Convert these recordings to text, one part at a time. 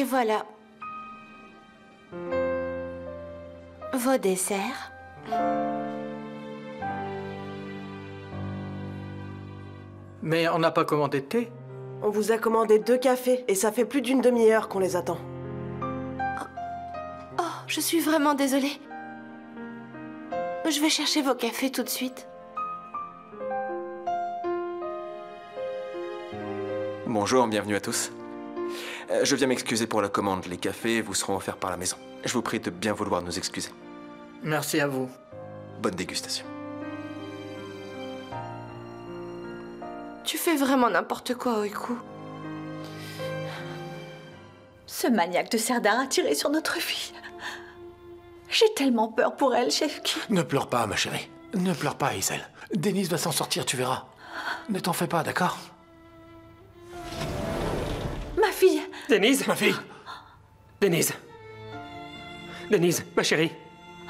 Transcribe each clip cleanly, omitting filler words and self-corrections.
voilà. Vos desserts. Mais on n'a pas commandé de thé. On vous a commandé 2 cafés et ça fait plus d'une demi-heure qu'on les attend. Oh, je suis vraiment désolée. Je vais chercher vos cafés tout de suite. Bonjour, bienvenue à tous. Je viens m'excuser pour la commande. Les cafés vous seront offerts par la maison. Je vous prie de bien vouloir nous excuser. Merci à vous. Bonne dégustation. Tu fais vraiment n'importe quoi, Oiku. Ce maniaque de Serdar a tiré sur notre fille. J'ai tellement peur pour elle, chef Ki. Ne pleure pas, ma chérie. Ne pleure pas, Isel. Denise va s'en sortir, tu verras. Ne t'en fais pas, d'accord? Ma fille. Denise! Ma fille! Denise! Denise, ma chérie!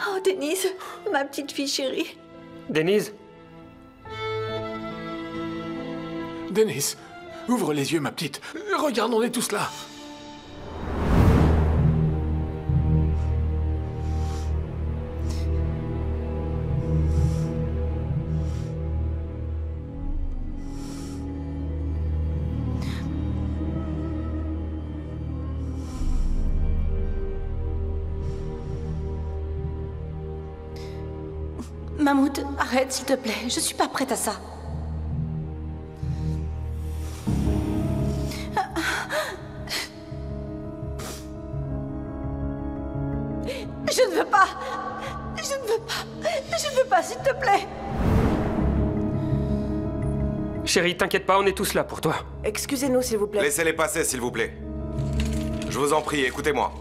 Oh, Denise, ma petite fille chérie. Denise! Denise, ouvre les yeux, ma petite. Regarde, on est tous là. Mahmoud, arrête s'il te plaît. Je suis pas prête à ça. Je ne veux pas. Je ne veux pas. Je ne veux pas, s'il te plaît. Chérie, t'inquiète pas, on est tous là pour toi. Excusez-nous, s'il vous plaît. Laissez-les passer, s'il vous plaît. Je vous en prie, écoutez-moi.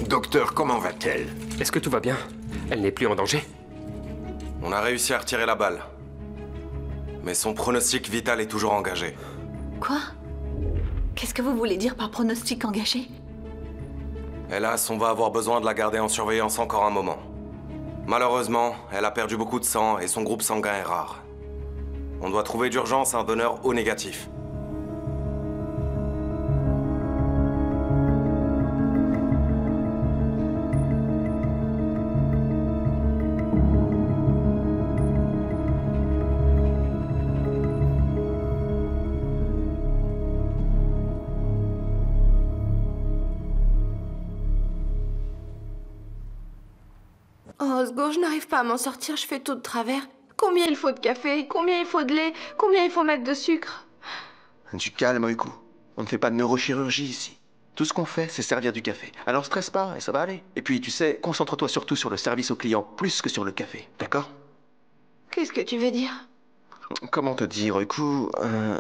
Docteur, comment va-t-elle? Est-ce que tout va bien? Elle n'est plus en danger? On a réussi à retirer la balle. Mais son pronostic vital est toujours engagé. Quoi? Qu'est-ce que vous voulez dire par pronostic engagé? Hélas, on va avoir besoin de la garder en surveillance encore un moment. Malheureusement, elle a perdu beaucoup de sang et son groupe sanguin est rare. On doit trouver d'urgence un donneur O négatif. Oh, Osgour, je n'arrive pas à m'en sortir, je fais tout de travers. Combien il faut de café? Combien il faut de lait? Combien il faut mettre de sucre? Du calme, Oiku. On ne fait pas de neurochirurgie ici. Tout ce qu'on fait, c'est servir du café. Alors stresse pas et ça va aller. Et puis, tu sais, concentre-toi surtout sur le service au client plus que sur le café, d'accord? Qu'est-ce que tu veux dire? Comment te dire, Oiku,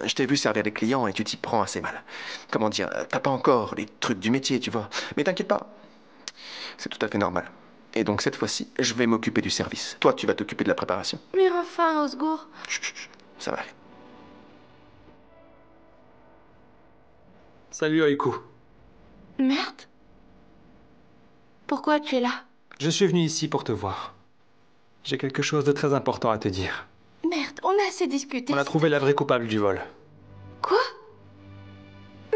je t'ai vu servir les clients et tu t'y prends assez mal. Comment dire, t'as pas encore les trucs du métier, tu vois. Mais t'inquiète pas, c'est tout à fait normal. Et donc cette fois-ci, je vais m'occuper du service. Toi, tu vas t'occuper de la préparation. Mais enfin, Osgour. Chut, chut, chut, ça va aller. Salut Oiku. Merde. Pourquoi tu es là? Je suis venu ici pour te voir. J'ai quelque chose de très important à te dire. Merde, on a assez discuté. On a trouvé la vraie coupable du vol. Quoi?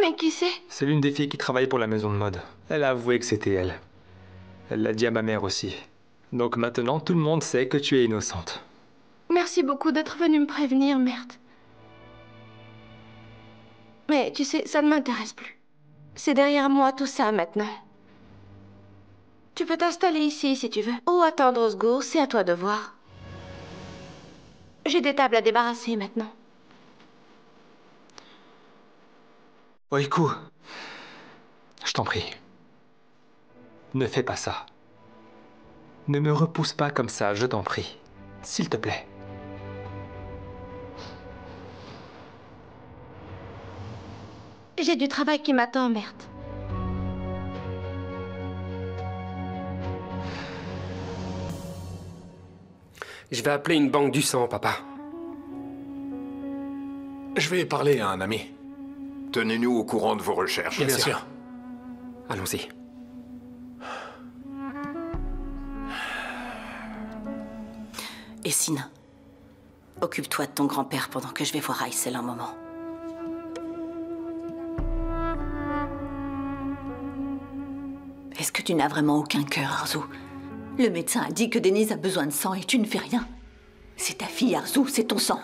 Mais qui c'est? C'est l'une des filles qui travaille pour la maison de mode. Elle a avoué que c'était elle. Elle l'a dit à ma mère aussi. Donc maintenant, tout le monde sait que tu es innocente. Merci beaucoup d'être venu me prévenir, merde. Mais tu sais, ça ne m'intéresse plus. C'est derrière moi tout ça maintenant. Tu peux t'installer ici si tu veux. Ou attendre Osgour, c'est à toi de voir. J'ai des tables à débarrasser maintenant. Oiku, je t'en prie. Ne fais pas ça. Ne me repousse pas comme ça, je t'en prie. S'il te plaît. J'ai du travail qui m'attend, merde. Je vais appeler une banque du sang, papa. Je vais parler à un ami. Tenez-nous au courant de vos recherches. Bien sûr. Allons-y. Essine, occupe-toi de ton grand-père pendant que je vais voir Aysel un moment. Tu n'as vraiment aucun cœur, Arzu. Le médecin a dit que Denise a besoin de sang et tu ne fais rien. C'est ta fille, Arzu, c'est ton sang.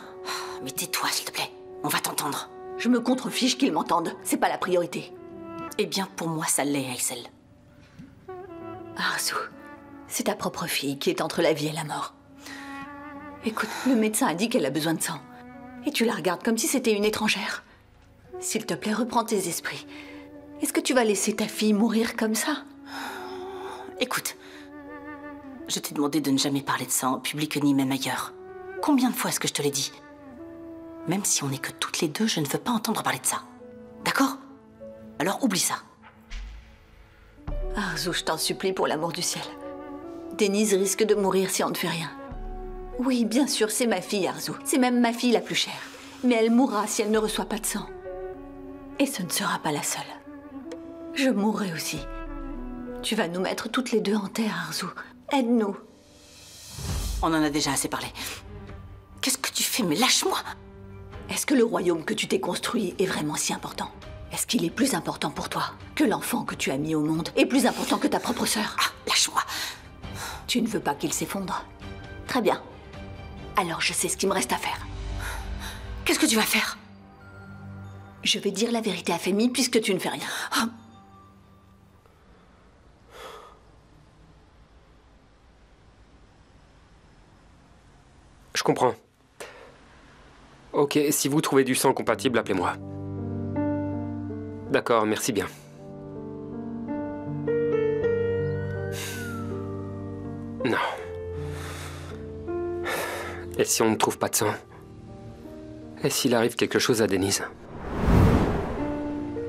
Mais tais-toi, s'il te plaît. On va t'entendre. Je me contrefiche qu'ils m'entendent. C'est pas la priorité. Eh bien, pour moi, ça l'est, Aysel. Arzu, c'est ta propre fille qui est entre la vie et la mort. Écoute, le médecin a dit qu'elle a besoin de sang. Et tu la regardes comme si c'était une étrangère. S'il te plaît, reprends tes esprits. Est-ce que tu vas laisser ta fille mourir comme ça? Écoute, je t'ai demandé de ne jamais parler de ça en public ni même ailleurs. Combien de fois est-ce que je te l'ai dit? Même si on n'est que toutes les deux, je ne veux pas entendre parler de ça. D'accord? Alors oublie ça. Arzu, je t'en supplie pour l'amour du ciel. Denise risque de mourir si on ne fait rien. Oui, bien sûr, c'est ma fille, Arzu. C'est même ma fille la plus chère. Mais elle mourra si elle ne reçoit pas de sang. Et ce ne sera pas la seule. Je mourrai aussi. Tu vas nous mettre toutes les deux en terre, Arzu. Aide-nous. On en a déjà assez parlé. Qu'est-ce que tu fais? Mais lâche-moi! Est-ce que le royaume que tu t'es construit est vraiment si important? Est-ce qu'il est plus important pour toi que l'enfant que tu as mis au monde est plus important que ta propre sœur? Ah, lâche-moi! Tu ne veux pas qu'il s'effondre? Très bien. Alors je sais ce qu'il me reste à faire. Qu'est-ce que tu vas faire? Je vais dire la vérité à Femi puisque tu ne fais rien. Oh. Je comprends. Ok, si vous trouvez du sang compatible, appelez-moi. D'accord, merci bien. Non. Et si on ne trouve pas de sang? Et s'il arrive quelque chose à Denise?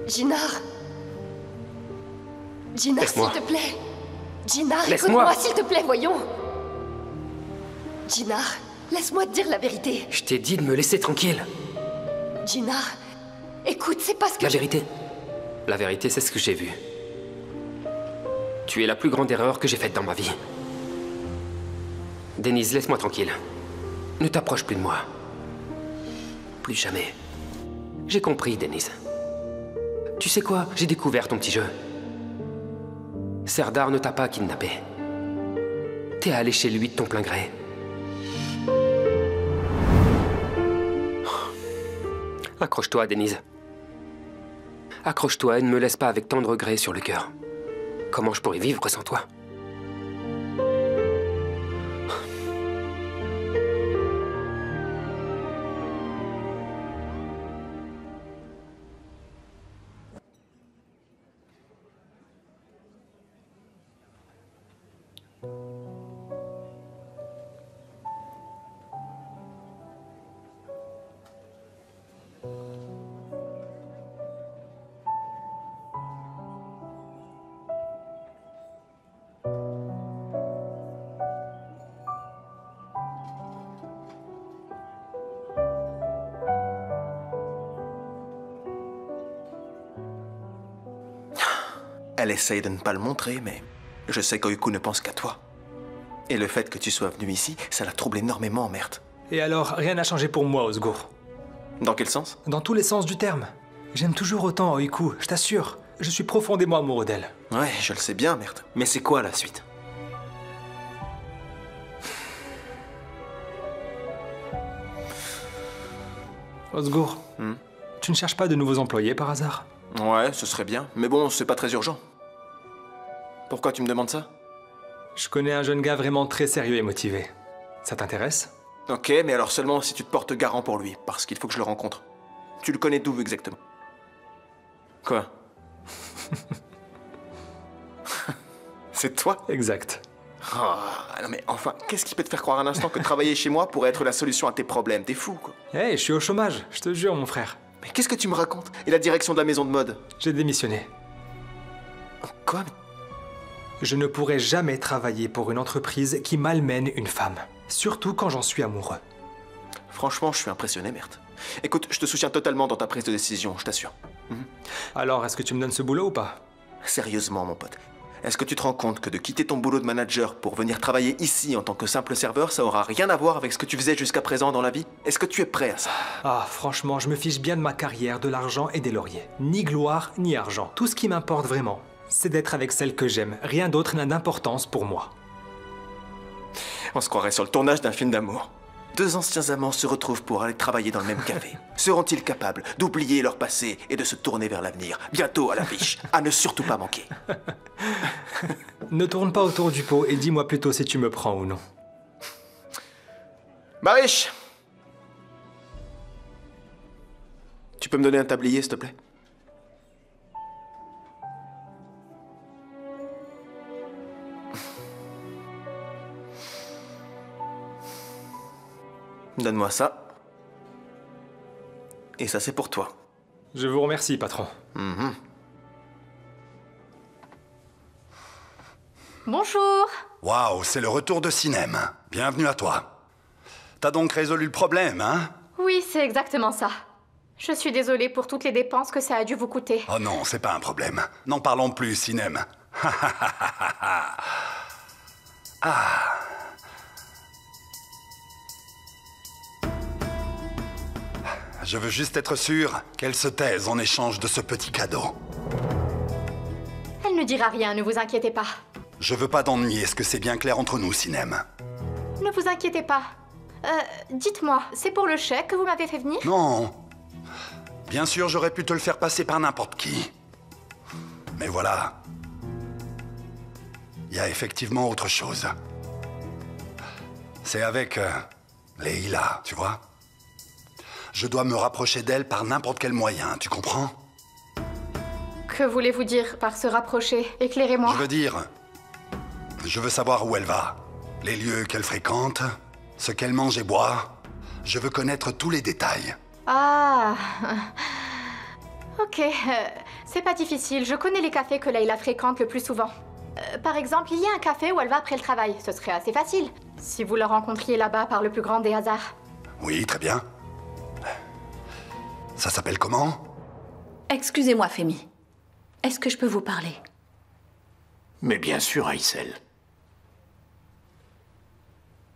Jinar! Jinar, s'il te plaît! Jinar, écoute-moi, s'il te plaît, voyons! Jinar, laisse-moi te dire la vérité. Je t'ai dit de me laisser tranquille. Jinar, écoute, c'est pas ce que... La vérité? La vérité, c'est ce que j'ai vu. Tu es la plus grande erreur que j'ai faite dans ma vie. Denise, laisse-moi tranquille. Ne t'approche plus de moi. Plus jamais. J'ai compris, Denise. Tu sais quoi? J'ai découvert ton petit jeu. Serdar ne t'a pas kidnappé. T'es allé chez lui de ton plein gré. Accroche-toi, Denise. Accroche-toi et ne me laisse pas avec tant de regrets sur le cœur. Comment je pourrais vivre sans toi? Elle essaye de ne pas le montrer, mais je sais qu'Oiku ne pense qu'à toi. Et le fait que tu sois venu ici, ça la trouble énormément, merde. Et alors, rien n'a changé pour moi, Osgour. Dans quel sens? Dans tous les sens du terme. J'aime toujours autant Oiku, je t'assure. Je suis profondément amoureux d'elle. Ouais, je le sais bien, merde. Mais c'est quoi la suite? Osgour, tu ne cherches pas de nouveaux employés par hasard? Ouais, ce serait bien. Mais bon, c'est pas très urgent. Pourquoi tu me demandes ça? Je connais un jeune gars vraiment très sérieux et motivé. Ça t'intéresse? Ok, mais alors seulement si tu te portes garant pour lui, parce qu'il faut que je le rencontre. Tu le connais d'où exactement? Quoi? C'est toi? Exact. Oh, non mais enfin, qu'est-ce qui peut te faire croire un instant que travailler chez moi pourrait être la solution à tes problèmes? T'es fou, quoi. Hey, je suis au chômage, je te jure, mon frère. Mais qu'est-ce que tu me racontes? Et la direction de la maison de mode? J'ai démissionné. Quoi? Je ne pourrai jamais travailler pour une entreprise qui malmène une femme. Surtout quand j'en suis amoureux. Franchement, je suis impressionné, merde. Écoute, je te soutiens totalement dans ta prise de décision, je t'assure. Alors, est-ce que tu me donnes ce boulot ou pas? Sérieusement, mon pote. Est-ce que tu te rends compte que de quitter ton boulot de manager pour venir travailler ici en tant que simple serveur, ça aura rien à voir avec ce que tu faisais jusqu'à présent dans la vie? Est-ce que tu es prêt à ça? Ah, franchement, je me fiche bien de ma carrière, de l'argent et des lauriers. Ni gloire, ni argent. Tout ce qui m'importe vraiment, c'est d'être avec celle que j'aime. Rien d'autre n'a d'importance pour moi. On se croirait sur le tournage d'un film d'amour. Deux anciens amants se retrouvent pour aller travailler dans le même café. Seront-ils capables d'oublier leur passé et de se tourner vers l'avenir? Bientôt à l'affiche, à ne surtout pas manquer. Ne tourne pas autour du pot et dis-moi plutôt si tu me prends ou non. Marish! Tu peux me donner un tablier, s'il te plaît? Donne-moi ça. Et ça, c'est pour toi. Je vous remercie, patron. Bonjour. Waouh, c'est le retour de cinéma. Bienvenue à toi. T'as donc résolu le problème, hein? Oui, c'est exactement ça. Je suis désolée pour toutes les dépenses que ça a dû vous coûter. Oh non, c'est pas un problème. N'en parlons plus, cinéma. Ah. Je veux juste être sûr qu'elle se taise en échange de ce petit cadeau. Elle ne dira rien, ne vous inquiétez pas. Je veux pas d'ennui, est-ce que c'est bien clair entre nous, cinéma? Ne vous inquiétez pas. Dites-moi, c'est pour le chèque que vous m'avez fait venir? Non. Bien sûr, j'aurais pu te le faire passer par n'importe qui. Mais voilà. Il y a effectivement autre chose. C'est avec Leila, tu vois? Je dois me rapprocher d'elle par n'importe quel moyen, tu comprends? Que voulez-vous dire par se rapprocher? Éclairez-moi. Je veux dire... Je veux savoir où elle va, les lieux qu'elle fréquente, ce qu'elle mange et boit. Je veux connaître tous les détails. Ah... Ok, c'est pas difficile. Je connais les cafés que Leila fréquente le plus souvent. Par exemple, il y a un café où elle va après le travail. Ce serait assez facile, si vous la rencontriez là-bas par le plus grand des hasards. Oui, très bien. Ça s'appelle comment? Excusez-moi, Femi. Est-ce que je peux vous parler? Mais bien sûr, Aïssel.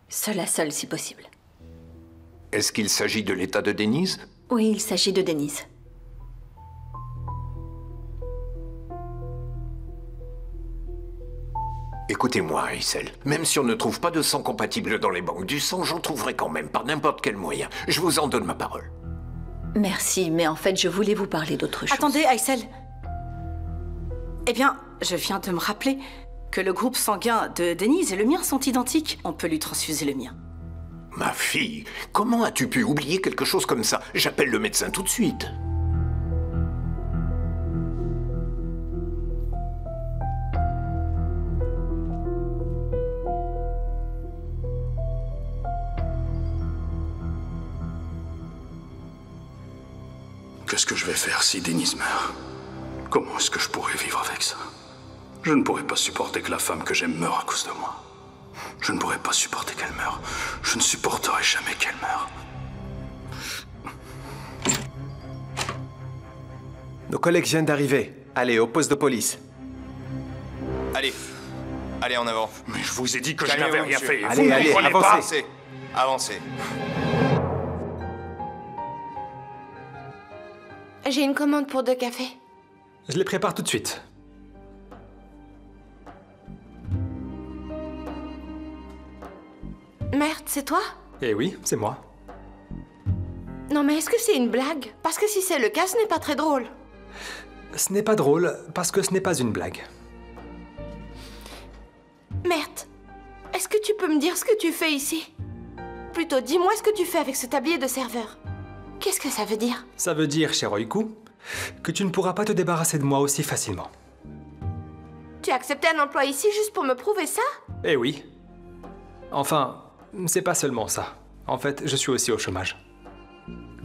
Seule à seule, si possible. Est-ce qu'il s'agit de l'état de Denise? Oui, il s'agit de Denise. Écoutez-moi, Aïssel. Même si on ne trouve pas de sang compatible dans les banques du sang, j'en trouverai quand même par n'importe quel moyen. Je vous en donne ma parole. Merci, mais en fait, je voulais vous parler d'autre chose. Attendez, Aïssel. Eh bien, je viens de me rappeler que le groupe sanguin de Denise et le mien sont identiques. On peut lui transfuser le mien. Ma fille, comment as-tu pu oublier quelque chose comme ça? J'appelle le médecin tout de suite. Qu'est-ce que je vais faire si Denise meurt? Comment est-ce que je pourrais vivre avec ça? Je ne pourrais pas supporter que la femme que j'aime meure à cause de moi. Je ne pourrais pas supporter qu'elle meure. Je ne supporterai jamais qu'elle meure. Nos collègues viennent d'arriver. Allez, au poste de police. Allez. Allez, en avant. Mais je vous ai dit que je Calmez-vous, n'avais rien monsieur. fait. Allez, Vous ne allez, comprenez pas. Avancez. Avancez. J'ai une commande pour 2 cafés. Je les prépare tout de suite. Merde, c'est toi? Eh oui, c'est moi. Non mais est-ce que c'est une blague? Parce que si c'est le cas, ce n'est pas très drôle. Ce n'est pas drôle parce que ce n'est pas une blague. Merde. Est-ce que tu peux me dire ce que tu fais ici? Plutôt, dis-moi ce que tu fais avec ce tablier de serveur. Qu'est-ce que ça veut dire? Ça veut dire, cher Oiku, que tu ne pourras pas te débarrasser de moi aussi facilement. Tu as accepté un emploi ici juste pour me prouver ça? Eh oui. Enfin, c'est pas seulement ça. En fait, je suis aussi au chômage.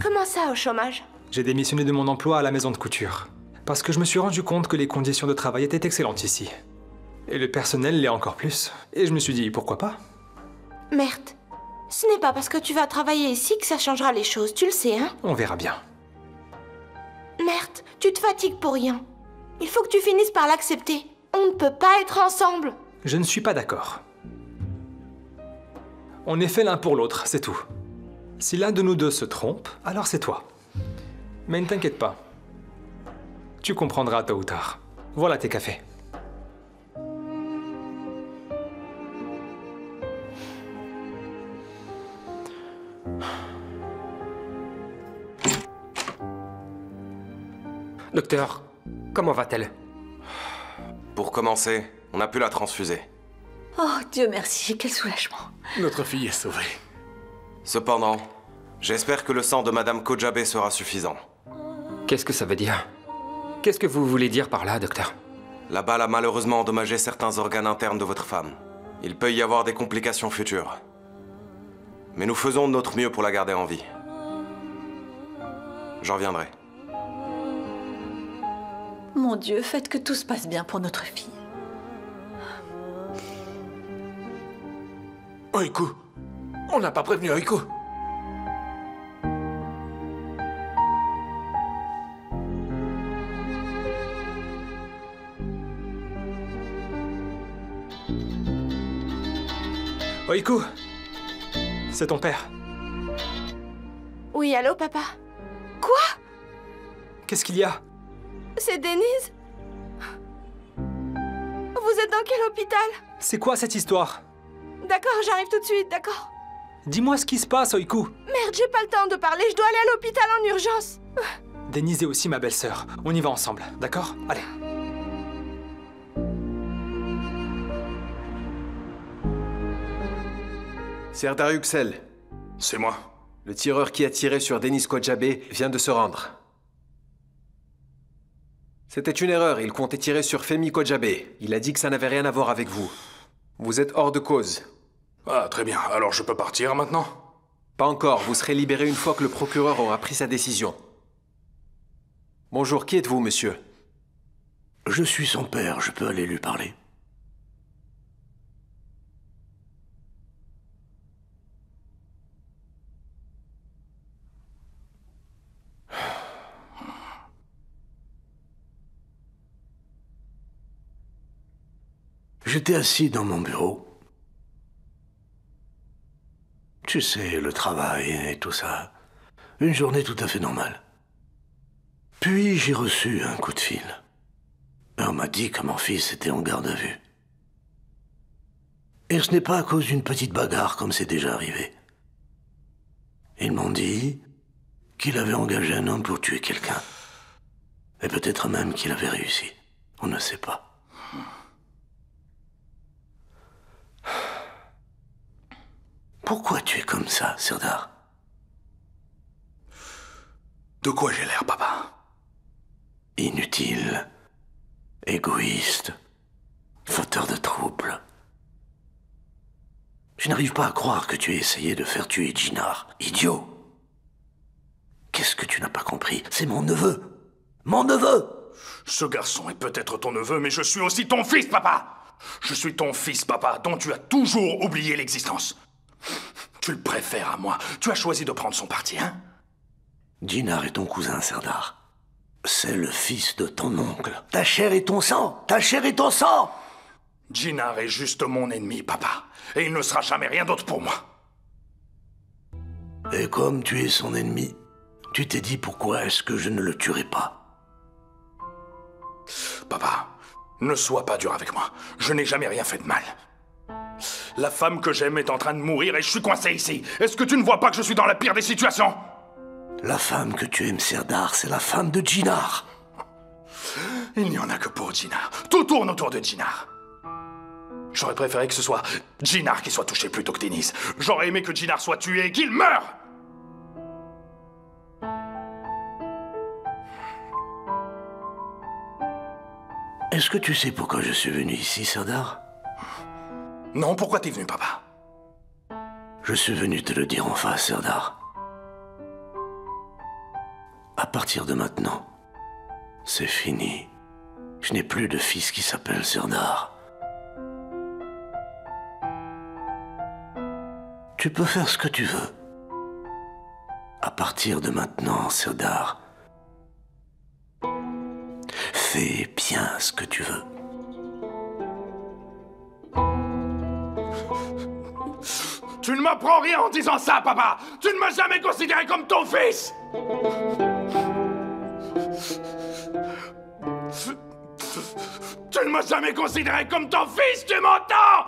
Comment ça, au chômage? J'ai démissionné de mon emploi à la maison de couture. Parce que je me suis rendu compte que les conditions de travail étaient excellentes ici. Et le personnel l'est encore plus. Et je me suis dit, pourquoi pas? Merde. Ce n'est pas parce que tu vas travailler ici que ça changera les choses, tu le sais, hein? On verra bien. Merde, tu te fatigues pour rien. Il faut que tu finisses par l'accepter. On ne peut pas être ensemble. Je ne suis pas d'accord. On est fait l'un pour l'autre, c'est tout. Si l'un de nous deux se trompe, alors c'est toi. Mais ne t'inquiète pas. Tu comprendras tôt ou tard. Voilà tes cafés. Docteur, comment va-t-elle? Pour commencer, on a pu la transfuser. Oh, Dieu merci, quel soulagement. Notre fille est sauvée. Cependant, j'espère que le sang de Madame Kojabe sera suffisant. Qu'est-ce que ça veut dire? Qu'est-ce que vous voulez dire par là, docteur? La balle a malheureusement endommagé certains organes internes de votre femme. Il peut y avoir des complications futures. Mais nous faisons de notre mieux pour la garder en vie. J'en reviendrai. Mon Dieu, faites que tout se passe bien pour notre fille. Oiku, on n'a pas prévenu Oiku. Oiku, c'est ton père. Oui, allô, papa? Quoi? Qu'est-ce qu'il y a? C'est Denise? Vous êtes dans quel hôpital? C'est quoi cette histoire? D'accord, j'arrive tout de suite, d'accord. Dis-moi ce qui se passe, Oiku. Merde, j'ai pas le temps de parler, je dois aller à l'hôpital en urgence. Denise est aussi ma belle-sœur. On y va ensemble, d'accord? Allez. Serdar Yüksel. C'est moi. Le tireur qui a tiré sur Deniz Kojabe vient de se rendre. C'était une erreur, il comptait tirer sur Femi Kojabe. Il a dit que ça n'avait rien à voir avec vous. Vous êtes hors de cause. Ah, très bien. Alors je peux partir maintenant? Pas encore, vous serez libéré une fois que le procureur aura pris sa décision. Bonjour, qui êtes-vous, monsieur? Je suis son père, je peux aller lui parler. J'étais assis dans mon bureau. Tu sais, le travail et tout ça. Une journée tout à fait normale. Puis j'ai reçu un coup de fil. On m'a dit que mon fils était en garde à vue. Et ce n'est pas à cause d'une petite bagarre comme c'est déjà arrivé. Ils m'ont dit qu'il avait engagé un homme pour tuer quelqu'un. Et peut-être même qu'il avait réussi. On ne sait pas. Pourquoi tu es comme ça, Serdar? De quoi j'ai l'air, papa? Inutile, égoïste, fauteur de troubles. Je n'arrive pas à croire que tu aies essayé de faire tuer Jinar. Idiot! Qu'est-ce que tu n'as pas compris? C'est mon neveu! Mon neveu! Ce garçon est peut-être ton neveu, mais je suis aussi ton fils, papa! Je suis ton fils, papa, dont tu as toujours oublié l'existence. Tu le préfères à moi. Tu as choisi de prendre son parti, hein? Jinar est ton cousin, Serdar. C'est le fils de ton oncle. Ta chair et ton sang! Ta chair et ton sang! Jinar est juste mon ennemi, papa. Et il ne sera jamais rien d'autre pour moi. Et comme tu es son ennemi, tu t'es dit pourquoi est-ce que je ne le tuerai pas? Papa, ne sois pas dur avec moi. Je n'ai jamais rien fait de mal. La femme que j'aime est en train de mourir et je suis coincé ici. Est-ce que tu ne vois pas que je suis dans la pire des situations? La femme que tu aimes, Serdar, c'est la femme de Jinar. Il n'y en a que pour Jinar. Tout tourne autour de Jinar. J'aurais préféré que ce soit Jinar qui soit touché plutôt que Deniz. J'aurais aimé que Jinar soit tué et qu'il meure. Est-ce que tu sais pourquoi je suis venu ici, Serdar? Non, pourquoi t'es venu, papa? Je suis venu te le dire en face, Serdar. À partir de maintenant, c'est fini. Je n'ai plus de fils qui s'appelle Serdar. Tu peux faire ce que tu veux. À partir de maintenant, Serdar, fais bien ce que tu veux. Tu ne m'apprends rien en disant ça, papa! Tu ne m'as jamais considéré comme ton fils! Tu ne m'as jamais considéré comme ton fils, tu m'entends?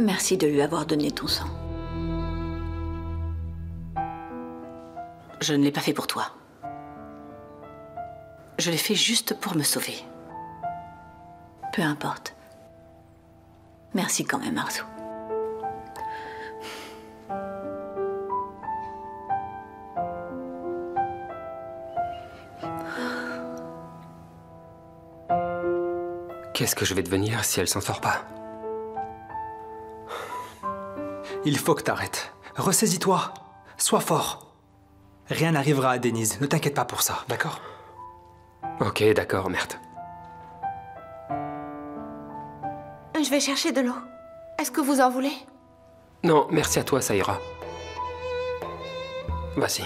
Merci de lui avoir donné ton sang. Je ne l'ai pas fait pour toi. Je l'ai fait juste pour me sauver. Peu importe. Merci quand même, Arzu. Qu'est-ce que je vais devenir si elle s'en sort pas? Il faut que t'arrêtes. Ressaisis-toi. Sois fort. Rien n'arrivera à Denise. Ne t'inquiète pas pour ça, d'accord? Ok, d'accord, merde. Je vais chercher de l'eau. Est-ce que vous en voulez? Non, merci à toi, ça ira. Vas-y.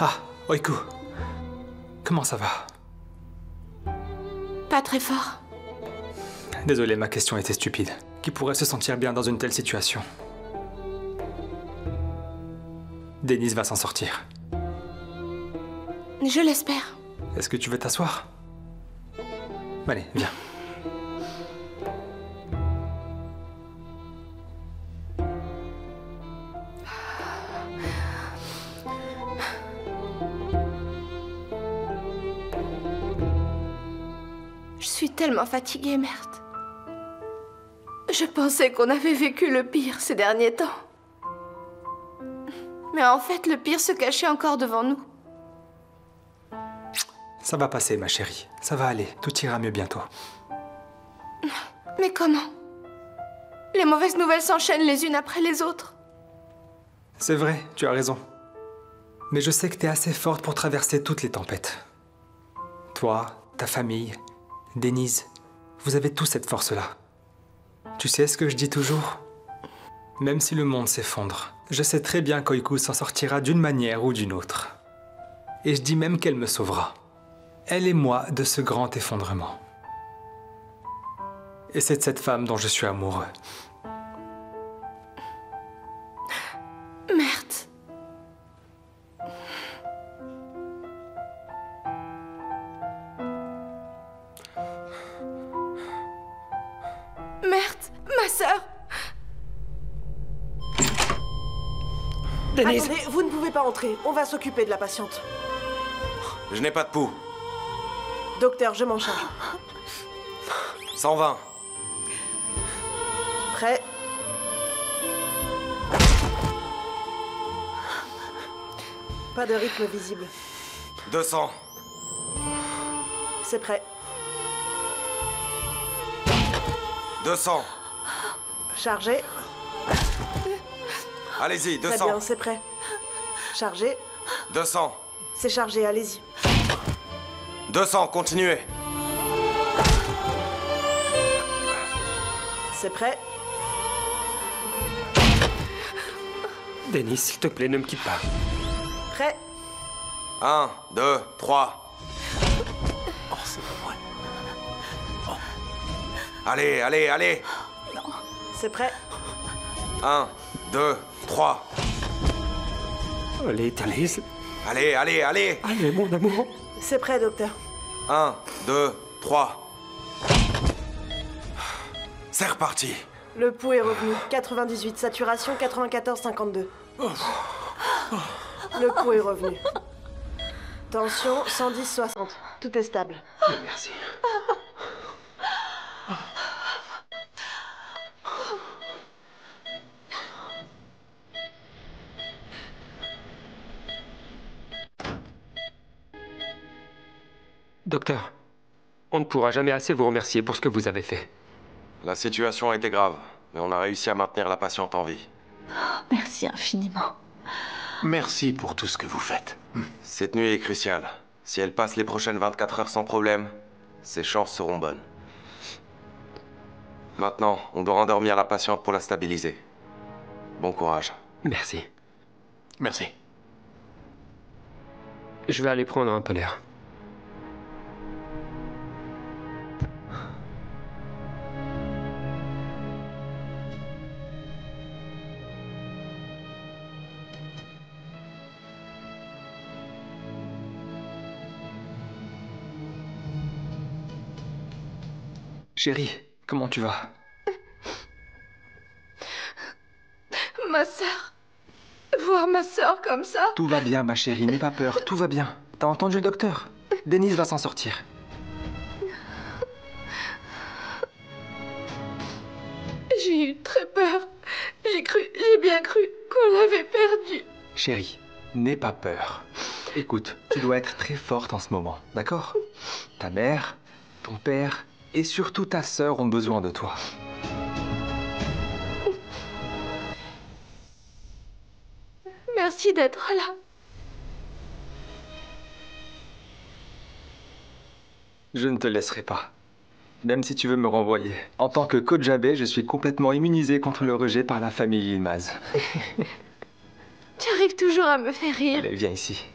Ah, Oiku. Comment ça va? Pas très fort. Désolé, ma question était stupide. Qui pourrait se sentir bien dans une telle situation? Denise va s'en sortir. Je l'espère. Est-ce que tu veux t'asseoir? Allez, viens. Je suis tellement fatiguée, merde. Je pensais qu'on avait vécu le pire ces derniers temps. Mais en fait, le pire se cachait encore devant nous. Ça va passer, ma chérie. Ça va aller. Tout ira mieux bientôt. Mais comment? Les mauvaises nouvelles s'enchaînent les unes après les autres. C'est vrai, tu as raison. Mais je sais que t'es assez forte pour traverser toutes les tempêtes. Toi, ta famille, Denise, vous avez tous cette force-là. Tu sais ce que je dis toujours? Même si le monde s'effondre, je sais très bien qu'Oiku s'en sortira d'une manière ou d'une autre. Et je dis même qu'elle me sauvera. Elle et moi de ce grand effondrement. Et c'est de cette femme dont je suis amoureux. Merde. Merde, ma sœur. Denise. Attendez, vous ne pouvez pas entrer. On va s'occuper de la patiente. Je n'ai pas de pouls. Docteur, je m'en charge. 120. Prêt? Pas de rythme visible. 200. C'est prêt. 200. Chargé. Allez-y, 200. Très bien, c'est prêt. Chargé. 200. C'est chargé, allez-y. 200, continuez. C'est prêt. Denise, s'il te plaît, ne me quitte pas. Prêt. 1, 2, 3. Oh, c'est pas vrai. Allez, allez, allez. C'est prêt. 1, 2, 3. Allez, Denise. Allez, allez, allez. Allez, mon amour. C'est prêt, docteur. 1, 2, 3. C'est reparti. Le pouls est revenu. 98, saturation 94,52. Le pouls est revenu. Tension 110,60. Tout est stable. Merci. Docteur, on ne pourra jamais assez vous remercier pour ce que vous avez fait. La situation a été grave, mais on a réussi à maintenir la patiente en vie. Merci infiniment. Merci pour tout ce que vous faites. Cette nuit est cruciale. Si elle passe les prochaines 24 heures sans problème, ses chances seront bonnes. Maintenant, on doit endormir la patiente pour la stabiliser. Bon courage. Merci. Merci. Je vais aller prendre un peu l'air. Chérie, comment tu vas? Ma sœur. Voir ma sœur comme ça. Tout va bien, ma chérie, n'aie pas peur, tout va bien. T'as entendu le docteur? Denise va s'en sortir. J'ai eu très peur. J'ai bien cru qu'on l'avait perdu. Chérie, n'aie pas peur. Écoute, tu dois être très forte en ce moment, d'accord? Ta mère, ton père et surtout ta sœur ont besoin de toi. Merci d'être là. Je ne te laisserai pas. Même si tu veux me renvoyer. En tant que Kojabé, je suis complètement immunisé contre le rejet par la famille Yilmaz. Tu arrives toujours à me faire rire. Allez, viens ici.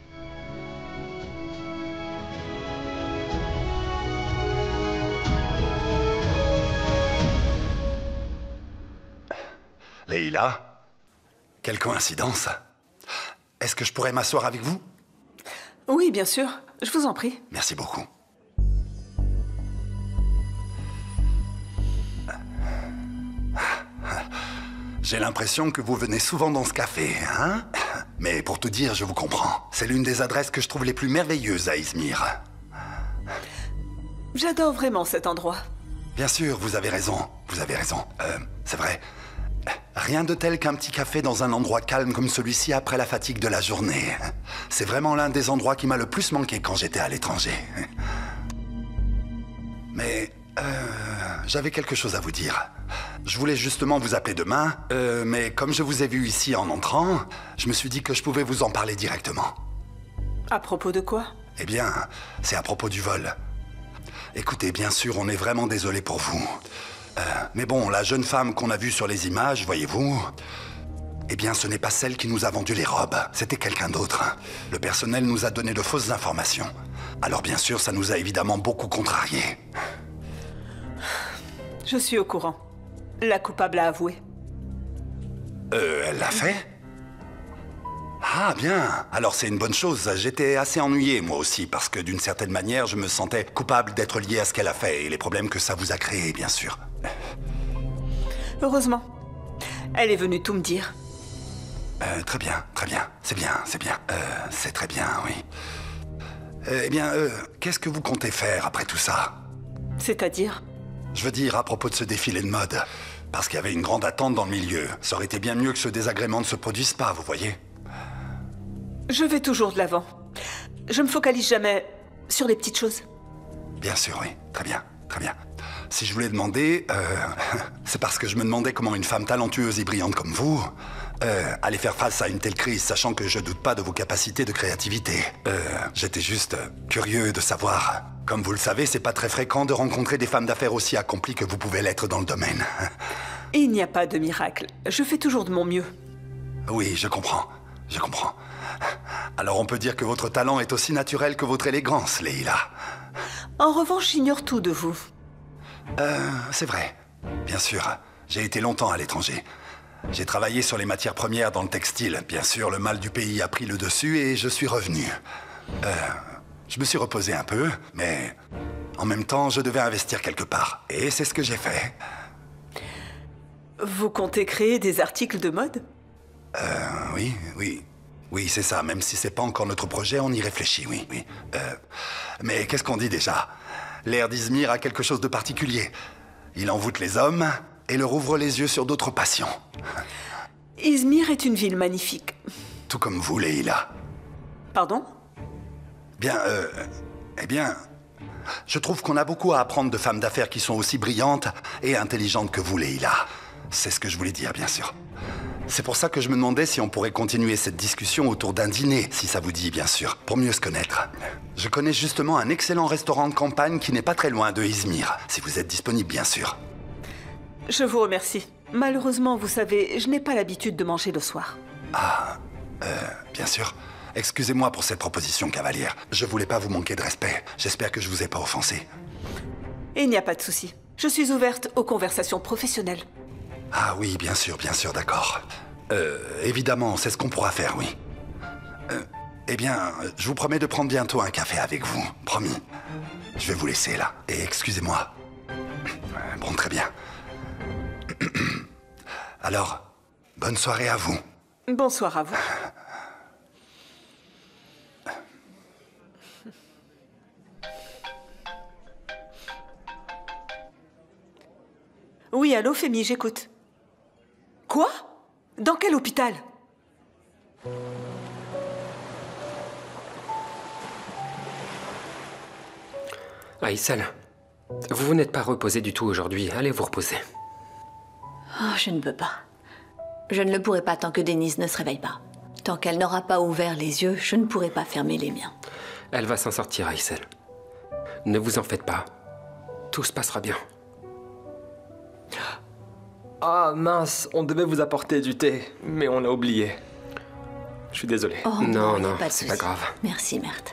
Leïla, quelle coïncidence. Est-ce que je pourrais m'asseoir avec vous? Oui, bien sûr. Je vous en prie. Merci beaucoup. J'ai l'impression que vous venez souvent dans ce café, hein? Mais pour tout dire, je vous comprends. C'est l'une des adresses que je trouve les plus merveilleuses à Izmir. J'adore vraiment cet endroit. Bien sûr, vous avez raison. Vous avez raison. C'est vrai. Rien de tel qu'un petit café dans un endroit calme comme celui-ci après la fatigue de la journée. C'est vraiment l'un des endroits qui m'a le plus manqué quand j'étais à l'étranger. Mais j'avais quelque chose à vous dire. Je voulais justement vous appeler demain, mais comme je vous ai vu ici en entrant, je me suis dit que je pouvais vous en parler directement. À propos de quoi? Eh bien, c'est à propos du vol. Écoutez, bien sûr, on est vraiment désolé pour vous. Mais bon, la jeune femme qu'on a vue sur les images, voyez-vous, eh bien, ce n'est pas celle qui nous a vendu les robes. C'était quelqu'un d'autre. Le personnel nous a donné de fausses informations. Alors bien sûr, ça nous a évidemment beaucoup contrariés. Je suis au courant. La coupable a avoué. Elle l'a fait? Ah bien, alors c'est une bonne chose. J'étais assez ennuyé moi aussi, parce que d'une certaine manière, je me sentais coupable d'être lié à ce qu'elle a fait et les problèmes que ça vous a créés, bien sûr. Heureusement. Elle est venue tout me dire. Très bien, très bien. C'est bien, c'est bien. C'est très bien, oui. Eh bien, qu'est-ce que vous comptez faire après tout ça? C'est-à-dire? Je veux dire, à propos de ce défilé de mode. Parce qu'il y avait une grande attente dans le milieu. Ça aurait été bien mieux que ce désagrément ne se produise pas, vous voyez? Je vais toujours de l'avant. Je me focalise jamais sur les petites choses. Bien sûr, oui. Très bien, très bien. Si je voulais demander, c'est parce que je me demandais comment une femme talentueuse et brillante comme vous allait faire face à une telle crise, sachant que je doute pas de vos capacités de créativité. J'étais juste curieux de savoir. Comme vous le savez, c'est pas très fréquent de rencontrer des femmes d'affaires aussi accomplies que vous pouvez l'être dans le domaine. Il n'y a pas de miracle. Je fais toujours de mon mieux. Oui, je comprends. Je comprends. Alors on peut dire que votre talent est aussi naturel que votre élégance, Leïla. En revanche, j'ignore tout de vous. C'est vrai. Bien sûr. J'ai été longtemps à l'étranger. J'ai travaillé sur les matières premières dans le textile. Bien sûr, le mal du pays a pris le dessus et je suis revenu. Je me suis reposé un peu, mais en même temps, je devais investir quelque part. Et c'est ce que j'ai fait. Vous comptez créer des articles de mode? Oui. Oui, c'est ça. Même si c'est pas encore notre projet, on y réfléchit, oui. Mais qu'est-ce qu'on dit déjà? L'air d'Izmir a quelque chose de particulier. Il envoûte les hommes et leur ouvre les yeux sur d'autres passions. Izmir est une ville magnifique. Tout comme vous, Leïla. Pardon? Bien, eh bien, je trouve qu'on a beaucoup à apprendre de femmes d'affaires qui sont aussi brillantes et intelligentes que vous, Leïla. C'est ce que je voulais dire, bien sûr. C'est pour ça que je me demandais si on pourrait continuer cette discussion autour d'un dîner, si ça vous dit, bien sûr, pour mieux se connaître. Je connais justement un excellent restaurant de campagne qui n'est pas très loin de Izmir, si vous êtes disponible, bien sûr. Je vous remercie. Malheureusement, vous savez, je n'ai pas l'habitude de manger le soir. Ah, bien sûr. Excusez-moi pour cette proposition, cavalière. Je voulais pas vous manquer de respect. J'espère que je vous ai pas offensé. Il n'y a pas de souci. Je suis ouverte aux conversations professionnelles. Ah oui, bien sûr, d'accord. Évidemment, c'est ce qu'on pourra faire, oui. Eh bien, je vous promets de prendre bientôt un café avec vous, promis. Je vais vous laisser là, et excusez-moi. Bon, très bien. Alors, bonne soirée à vous. Bonsoir à vous. Oui, allô, Femi, j'écoute. Quoi? Dans quel hôpital? Aïssel, vous n'êtes pas reposé du tout aujourd'hui. Allez vous reposer. Oh, je ne peux pas. Je ne le pourrai pas tant que Denise ne se réveille pas. Tant qu'elle n'aura pas ouvert les yeux, je ne pourrai pas fermer les miens. Elle va s'en sortir, Aïssel. Ne vous en faites pas. Tout se passera bien. Ah mince, on devait vous apporter du thé, mais on a oublié. Je suis désolé. Oh, non, pas de c'est souci. pas grave. Merci, Mert.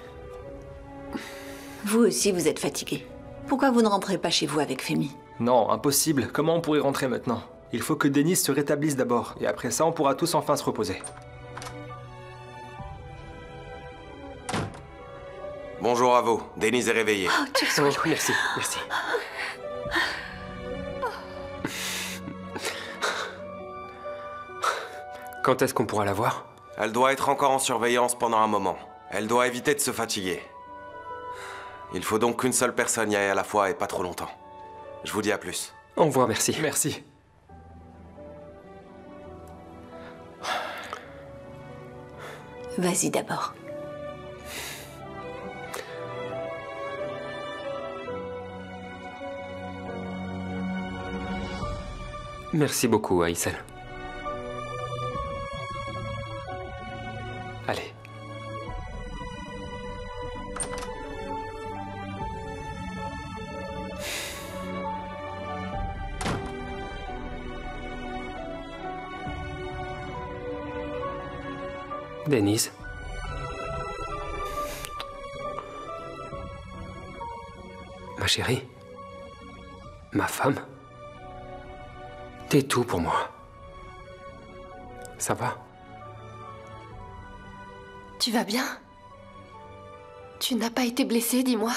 Vous aussi, vous êtes fatigué. Pourquoi vous ne rentrez pas chez vous avec Femi? Non, impossible. Comment on pourrait rentrer maintenant? Il faut que Denise se rétablisse d'abord, et après ça, on pourra tous enfin se reposer. Bonjour à vous. Denise est réveillée. Oh, merci. Quand est-ce qu'on pourra la voir? Elle doit être encore en surveillance pendant un moment. Elle doit éviter de se fatiguer. Il faut donc qu'une seule personne y aille à la fois et pas trop longtemps. Je vous dis à plus. Au revoir, merci. Merci. Vas-y d'abord. Merci beaucoup, Aïssel. Allez. Denise. Ma chérie. Ma femme. T'es tout pour moi. Ça va? Tu vas bien? Tu n'as pas été blessé, dis-moi.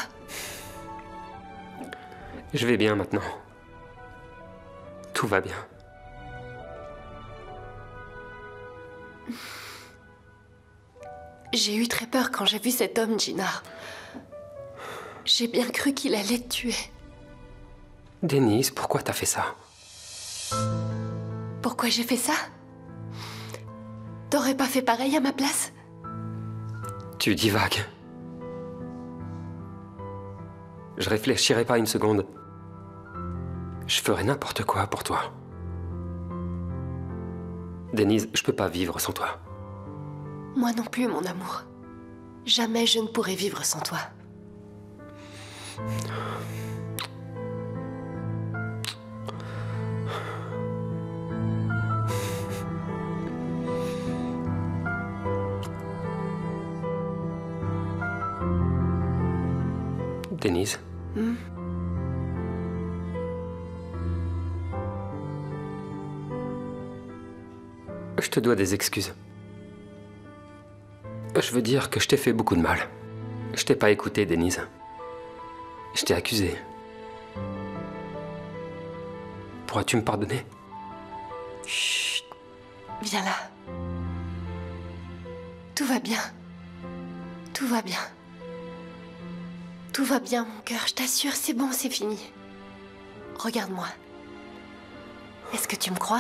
Je vais bien maintenant. Tout va bien. J'ai eu très peur quand j'ai vu cet homme, Gina. J'ai bien cru qu'il allait te tuer. Denise, pourquoi t'as fait ça? Pourquoi j'ai fait ça? T'aurais pas fait pareil à ma place? Tu divagues. Je réfléchirai pas une seconde. Je ferai n'importe quoi pour toi. Denise, je peux pas vivre sans toi. Moi non plus, mon amour. Jamais je ne pourrai vivre sans toi. Denise. Je te dois des excuses. Je veux dire que je t'ai fait beaucoup de mal. Je t'ai pas écouté, Denise. Je t'ai accusé. Pourras-tu me pardonner? Chut. Viens là. Tout va bien. Tout va bien. Tout va bien, mon cœur, je t'assure, c'est bon, c'est fini. Regarde-moi. Est-ce que tu me crois?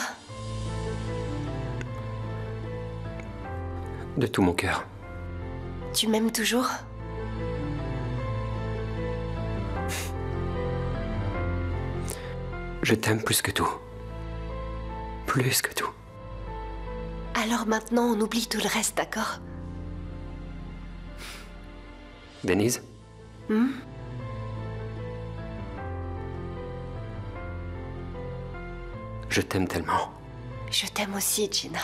De tout mon cœur. Tu m'aimes toujours? Je t'aime plus que tout. Plus que tout. Alors maintenant, on oublie tout le reste, d'accord? Denise? Je t'aime tellement. Je t'aime aussi, Gina.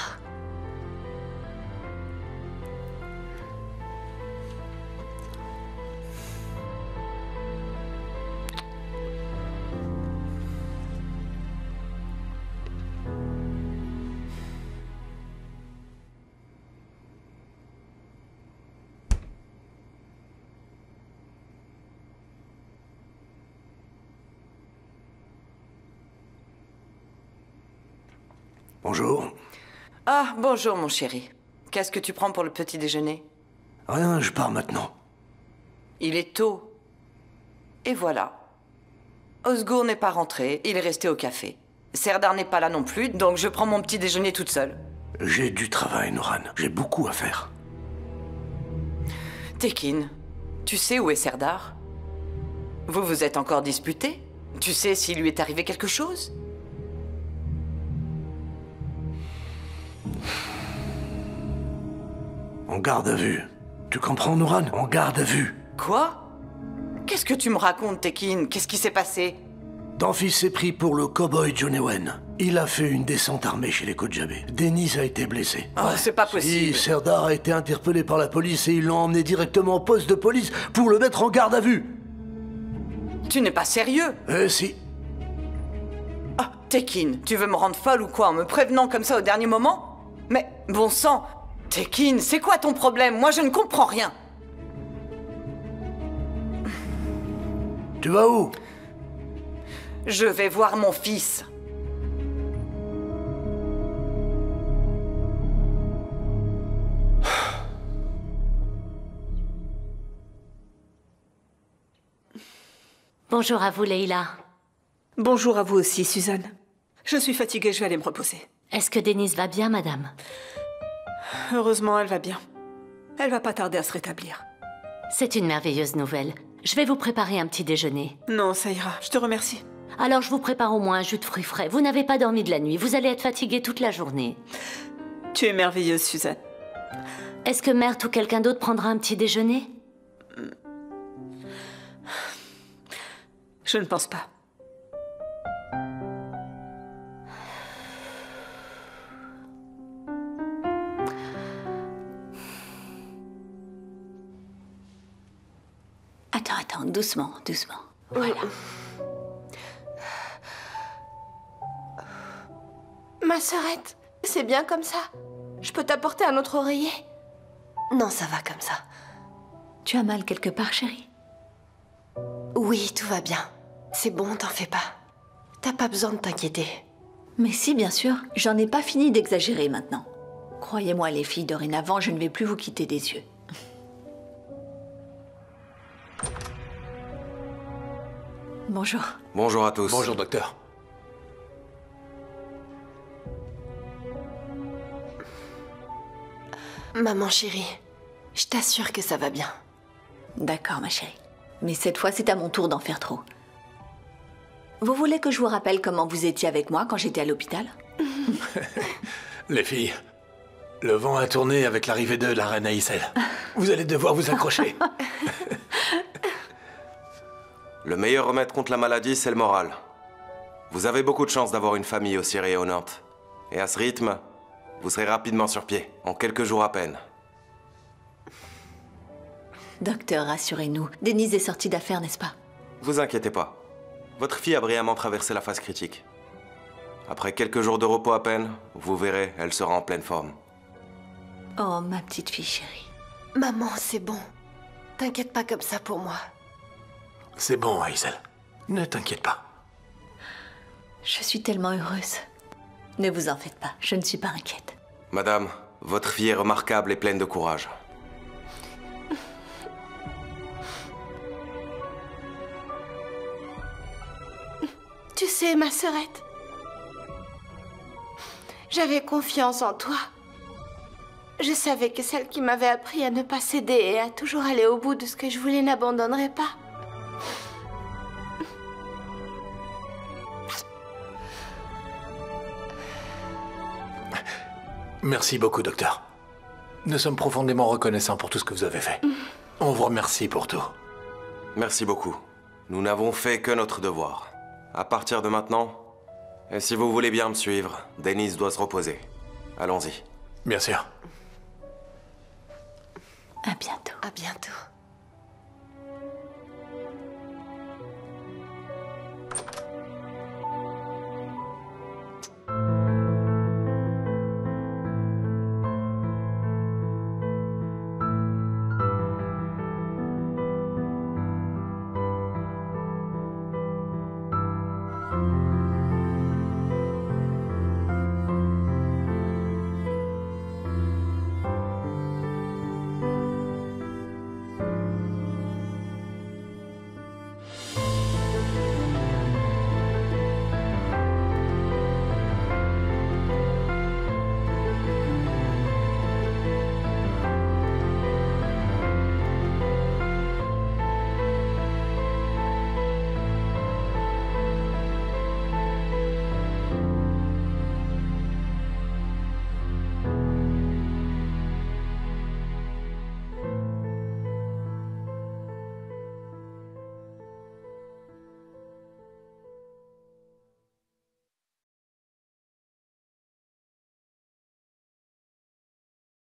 Bonjour. Ah, bonjour mon chéri. Qu'est-ce que tu prends pour le petit déjeuner? Rien, je pars maintenant. Il est tôt. Et voilà. Osgour n'est pas rentré, il est resté au café. Serdar n'est pas là non plus, donc je prends mon petit déjeuner toute seule. J'ai du travail, Noran. J'ai beaucoup à faire. Tekin, tu sais où est Serdar? Vous vous êtes encore disputés? Tu sais s'il lui est arrivé quelque chose? En garde à vue. Tu comprends, Noran? En garde à vue. Quoi? Qu'est-ce que tu me racontes, Tekin? Qu'est-ce qui s'est passé? Ton fils s'est pris pour le cow-boy John Ewen. Il a fait une descente armée chez les Kojabe. Denise a été blessé. Oh, c'est pas possible. Si, Serdar a été interpellé par la police et ils l'ont emmené directement au poste de police pour le mettre en garde à vue. Tu n'es pas sérieux? Si. Ah, Tekin, tu veux me rendre folle ou quoi en me prévenant comme ça au dernier moment? Mais, bon sang, Tekin, c'est quoi ton problème? Moi, je ne comprends rien. Tu vas où? Je vais voir mon fils. Bonjour à vous, Leila. Bonjour à vous aussi, Suzanne. Je suis fatiguée, je vais aller me reposer. Est-ce que Denise va bien, madame? Heureusement, elle va bien. Elle va pas tarder à se rétablir. C'est une merveilleuse nouvelle. Je vais vous préparer un petit déjeuner. Non, ça ira. Je te remercie. Alors je vous prépare au moins un jus de fruits frais. Vous n'avez pas dormi de la nuit. Vous allez être fatiguée toute la journée. Tu es merveilleuse, Suzanne. Est-ce que Mert ou quelqu'un d'autre prendra un petit déjeuner? Je ne pense pas. Attends, doucement, doucement. Voilà. Ma sœurette, c'est bien comme ça. Je peux t'apporter un autre oreiller? Non, ça va comme ça. Tu as mal quelque part, chérie? Oui, tout va bien. C'est bon, t'en fais pas. T'as pas besoin de t'inquiéter. Mais si, bien sûr. J'en ai pas fini d'exagérer maintenant. Croyez-moi, les filles, dorénavant, je ne vais plus vous quitter des yeux. Bonjour. Bonjour à tous. Bonjour, docteur. Maman chérie, je t'assure que ça va bien. D'accord, ma chérie. Mais cette fois, c'est à mon tour d'en faire trop. Vous voulez que je vous rappelle comment vous étiez avec moi quand j'étais à l'hôpital? Les filles, le vent a tourné avec l'arrivée de la reine Aïssel. Vous allez devoir vous accrocher. Le meilleur remède contre la maladie, c'est le moral. Vous avez beaucoup de chance d'avoir une famille aussi rayonnante. Et à ce rythme, vous serez rapidement sur pied, en quelques jours à peine. Docteur, rassurez-nous. Denise est sortie d'affaires, n'est-ce pas? Vous inquiétez pas. Votre fille a brillamment traversé la phase critique. Après quelques jours de repos à peine, vous verrez, elle sera en pleine forme. Oh, ma petite fille chérie. Maman, c'est bon. T'inquiète pas comme ça pour moi. C'est bon, Aïssel. Ne t'inquiète pas. Je suis tellement heureuse. Ne vous en faites pas, je ne suis pas inquiète. Madame, votre fille est remarquable et pleine de courage. Tu sais, ma sœurette, j'avais confiance en toi. Je savais que celle qui m'avait appris à ne pas céder et à toujours aller au bout de ce que je voulais n'abandonnerait pas. Merci beaucoup, docteur. Nous sommes profondément reconnaissants pour tout ce que vous avez fait. On vous remercie pour tout. Merci beaucoup. Nous n'avons fait que notre devoir. À partir de maintenant, et si vous voulez bien me suivre, Denise doit se reposer. Allons-y. Bien sûr. À bientôt. À bientôt.